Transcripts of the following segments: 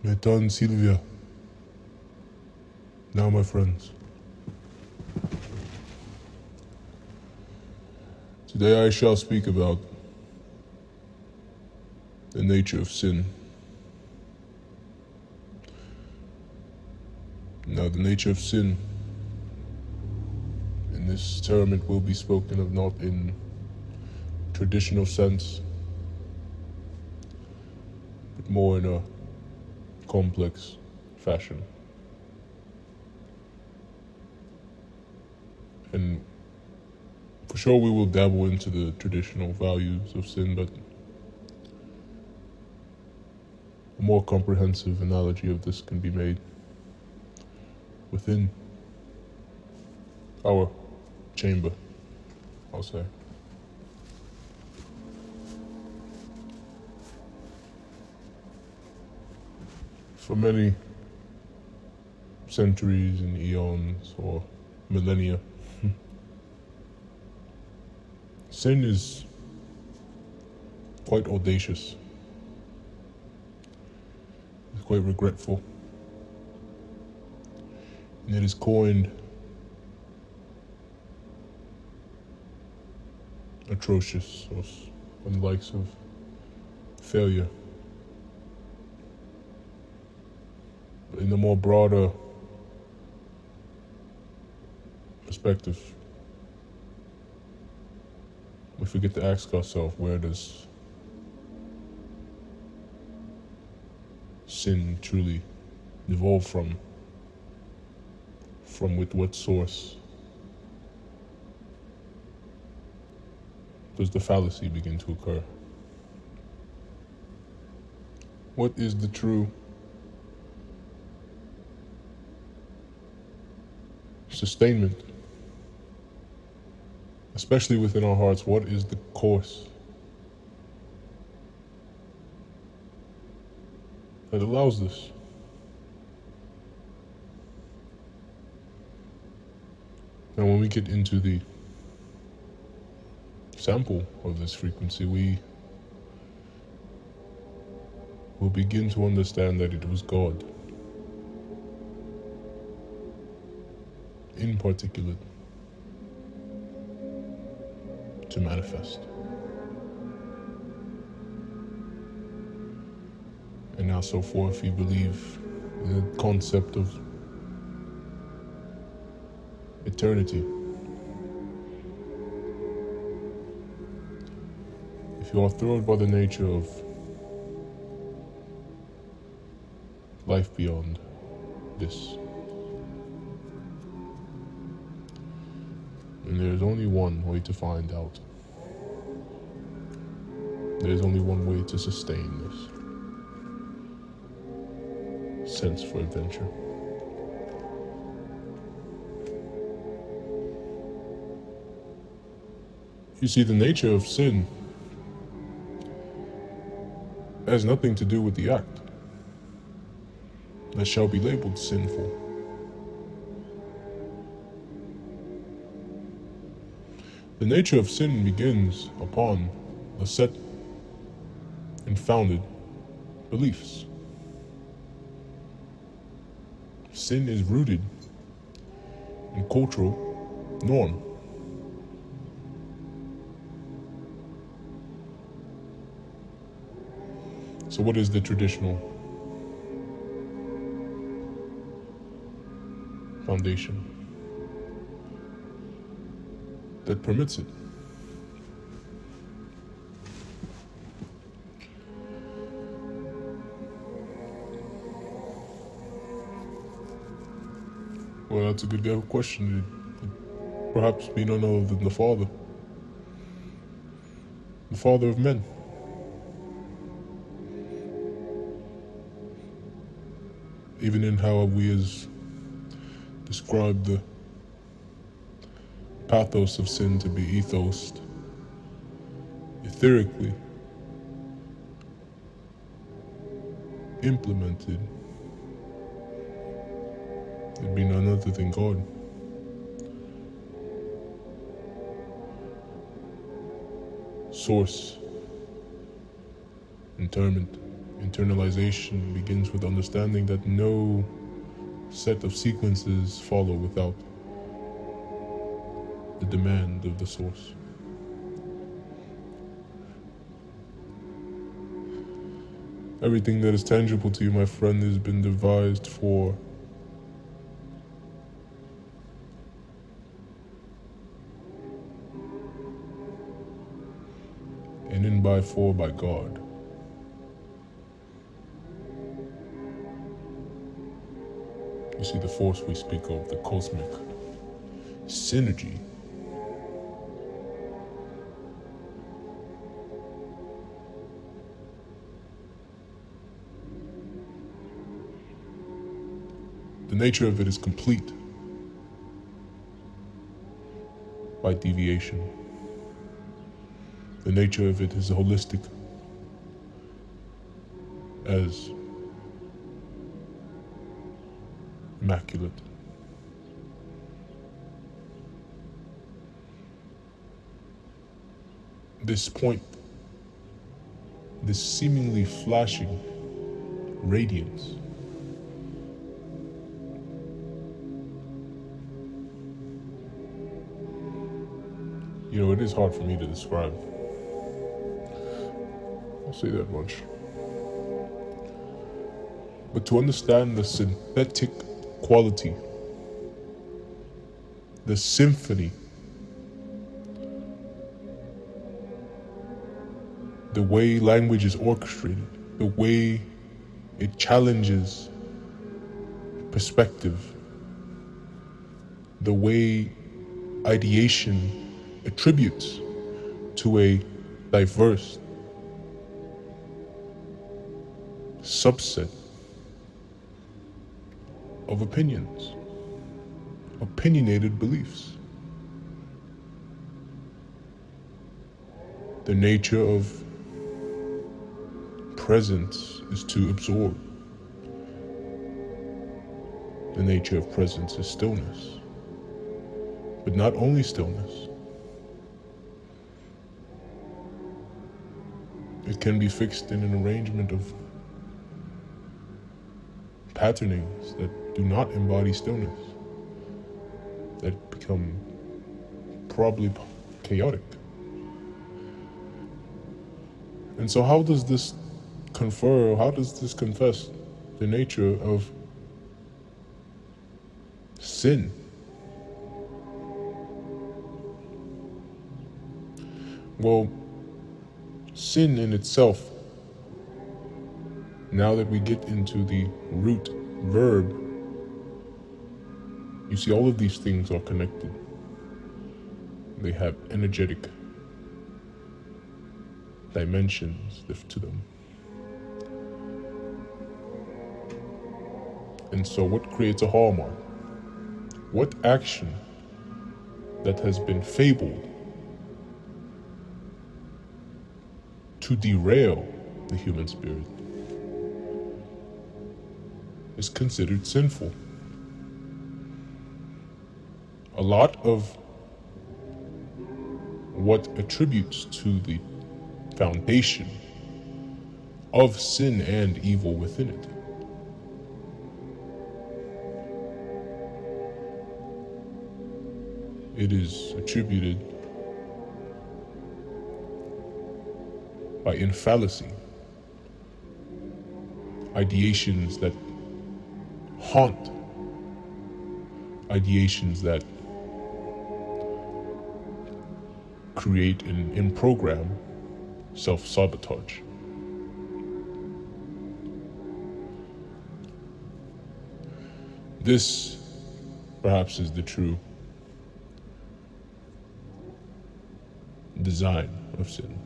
Năsïıllė. Now, my friends, today I shall speak about the nature of sin. Now, the nature of sin, in this term it will be spoken of not in traditional sense, but more in a complex fashion. And for sure we will dabble into the traditional values of sin, but a more comprehensive analogy of this can be made within our chamber, I'll say. For many centuries and eons or millennia, sin is quite audacious. It's quite regretful. And it is coined atrocious, or on the likes of failure. But in a more broader perspective, we forget to ask ourselves, where does sin truly evolve from? From with what source does the fallacy begin to occur? What is the true sustainment, especially within our hearts? What is the course that allows this? Now, when we get into the sample of this frequency, we will begin to understand that it was God, in particular, to manifest. And now, so forth, we believe in the concept of eternity. If you are thrilled by the nature of life beyond this, and there is only one way to find out. There is only one way to sustain this sense for adventure. You see, the nature of sin has nothing to do with the act that shall be labeled sinful. The nature of sin begins upon the set and founded beliefs. Sin is rooted in cultural norm. So what is the traditional foundation that permits it? Well, that's a good question. It'd perhaps be none other than the Father of men. Even in how Âvıėır describe the pathos of sin to be ethos, etherically implemented, it'd be none other than God. Source, interment, Internalization begins with understanding that no set of sequences follow without the demand of the source. Everything that is tangible to you, my friend, has been devised for and in by for by God. You see, the force we speak of, the cosmic synergy, the nature of it is complete by deviation. The nature of it is holistic as immaculate. This point, this seemingly flashing radiance, it is hard for me to describe. I'll say that much. But to understand the synthetic quality, the symphony, the way language is orchestrated, the way it challenges perspective, the way ideation attributes to a diverse subset of opinions, opinionated beliefs. The nature of presence is to absorb. The nature of presence is stillness, but not only stillness. It can be fixed in an arrangement of patternings that do not embody stillness, that become probably chaotic. And so how does this confess the nature of sin? Well, sin in itself, now that we get into the root verb, you see all of these things are connected. They have energetic dimensions to them. And so what creates a hallmark? What action that has been fabled to derail the human spirit is considered sinful? A lot of what attributes to the foundation of sin and evil within it is attributed by infallacy, ideations that haunt, ideations that create and in-program self-sabotage. This, perhaps, is the true design of sin.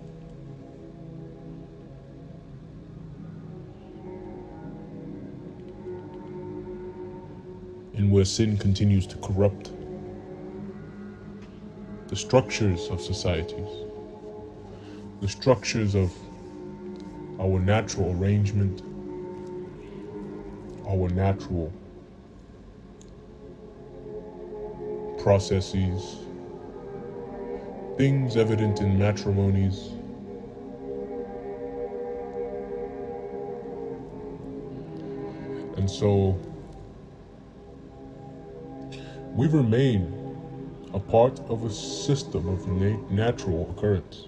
And where sin continues to corrupt the structures of societies, the structures of our natural arrangement, our natural processes, things evident in matrimonies, And so we remain a part of a system of natural occurrence.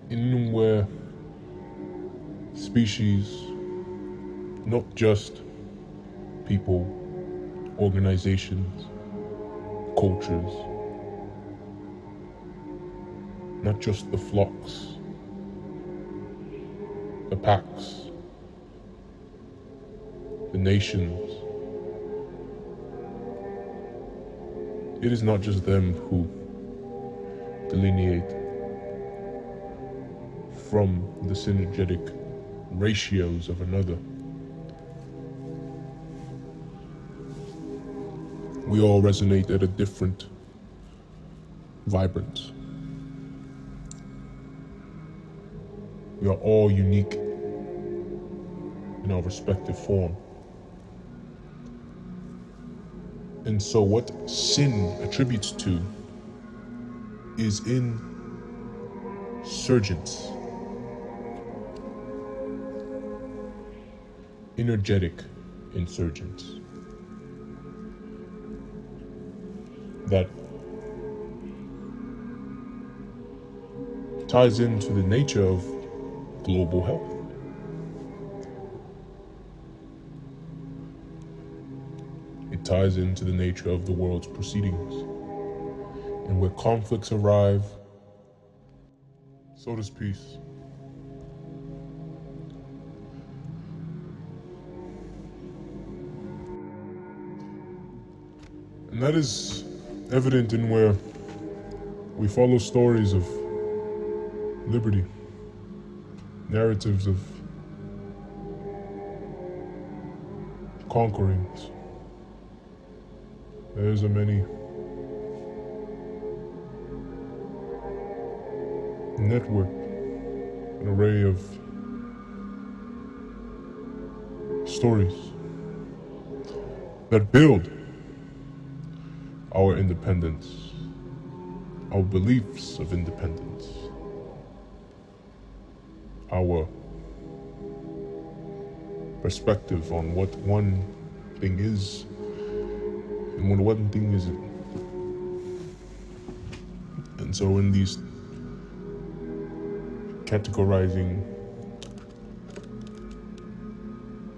In where species, not just people, organizations, cultures, not just the flocks, the packs, the nations. It is not just them who delineate from the synergetic ratios of another. We all resonate at a different vibrance. We are all unique in our respective form. And so what sin attributes to is insurgence, energetic insurgence, that ties into the nature of global health. It ties into the nature of the world's proceedings. And where conflicts arrive, so does peace. And that is evident in where we follow stories of liberty, narratives of conquerings. There's a many network, an array of stories that build our independence, our beliefs of independence, our perspective on what one thing is and what one thing isn't. And so in these categorizing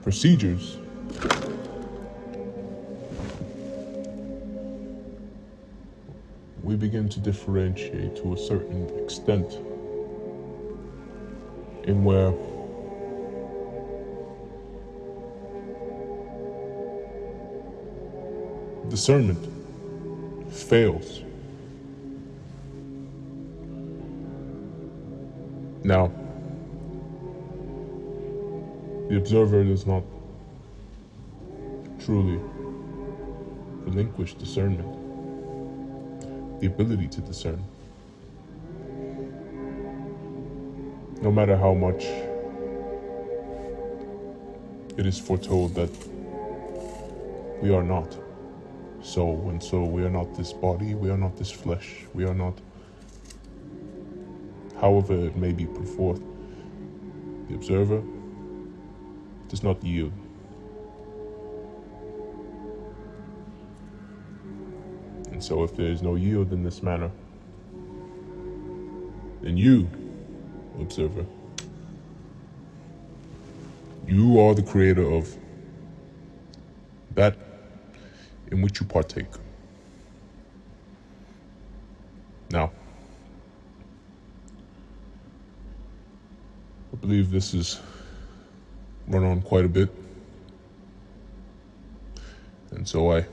procedures, we begin to differentiate to a certain extent in where discernment fails. Now, the observer does not truly relinquish discernment, the ability to discern. No matter how much it is foretold that we are not soul, and so we are not this body, we are not this flesh, we are not, however it may be put forth, the observer does not yield. And so if there is no yield in this manner, then you, observer, you are the creator of that in which you partake. Now, I believe this is run on quite a bit, and so I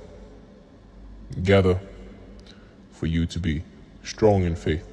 gather for you to be strong in faith